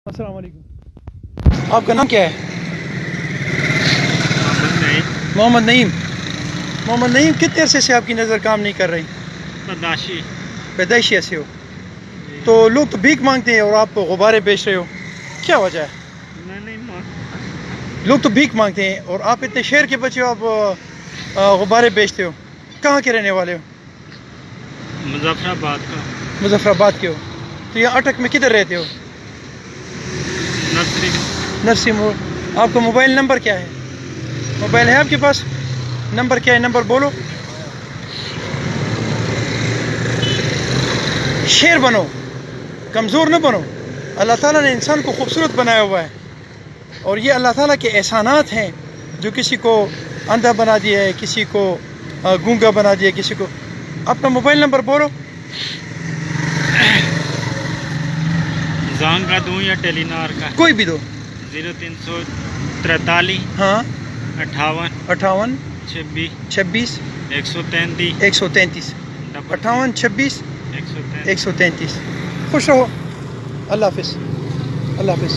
अस्सलाम वालेकुम। आपका नाम क्या है? मोहम्मद नईम। मोहम्मद नईम, कितने अरसे से आपकी नज़र काम नहीं कर रही? पैदाइशी ऐसे हो तो लोग तो भीख मांगते हैं और आप गुब्बारे बेच रहे हो, क्या वजह है? मैं नहीं लोग तो भीख मांगते हैं और आप इतने शहर के बच्चे हो, आप गुब्बारे बेचते हो। कहाँ के रहने वाले हो? मुजफ्फराबाद का। मुजफ्फराबाद के हो तो यहाँ अटक में किधर रहते हो? नर्सरी मोड़। आपका मोबाइल नंबर क्या है? मोबाइल है आपके पास? नंबर क्या है, नंबर बोलो। शेर बनो, कमज़ोर न बनो। अल्लाह ताला ने इंसान को खूबसूरत बनाया हुआ है और ये अल्लाह ताला के एहसानात हैं जो किसी को अंधा बना दिया है, किसी को गूंगा बना दिया, किसी को। अपना मोबाइल नंबर बोलो। जान का दूँ या टेलीनार का? कोई भी दो। 0343 हाँ 58 58 26 26 133 133 58 26 133। खुश रहो। अल्लाह हाफिज़। अल्लाह हाफिज़।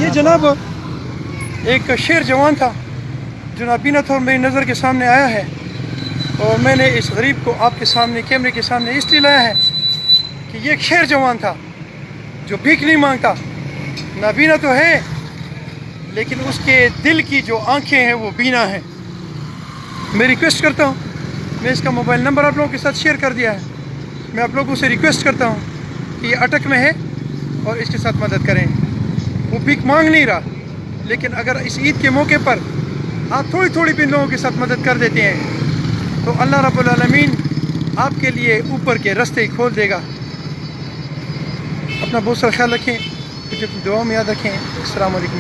ये जनाब एक शेर जवान था जो नाबीना था और मेरी नज़र के सामने आया है और मैंने इस गरीब को आपके सामने कैमरे के सामने इसलिए लाया है कि ये एक शेर जवान था जो भीख नहीं मांगता। नाबीना तो है लेकिन उसके दिल की जो आंखें हैं वो बीना हैं। मैं रिक्वेस्ट करता हूँ, मैं इसका मोबाइल नंबर आप लोगों के साथ शेयर कर दिया है। मैं आप लोगों से रिक्वेस्ट करता हूँ कि ये अटक में है और इसके साथ मदद करें। वो भीख मांग नहीं रहा, लेकिन अगर इस ईद के मौके पर आप थोड़ी थोड़ी भी लोगों के साथ मदद कर देते हैं तो अल्लाह रब्बुल आलमीन आपके लिए ऊपर के रास्ते खोल देगा। अपना बहुत सारा ख्याल रखें, मुझे दुआ में याद रखें। अस्सलाम वालेकुम।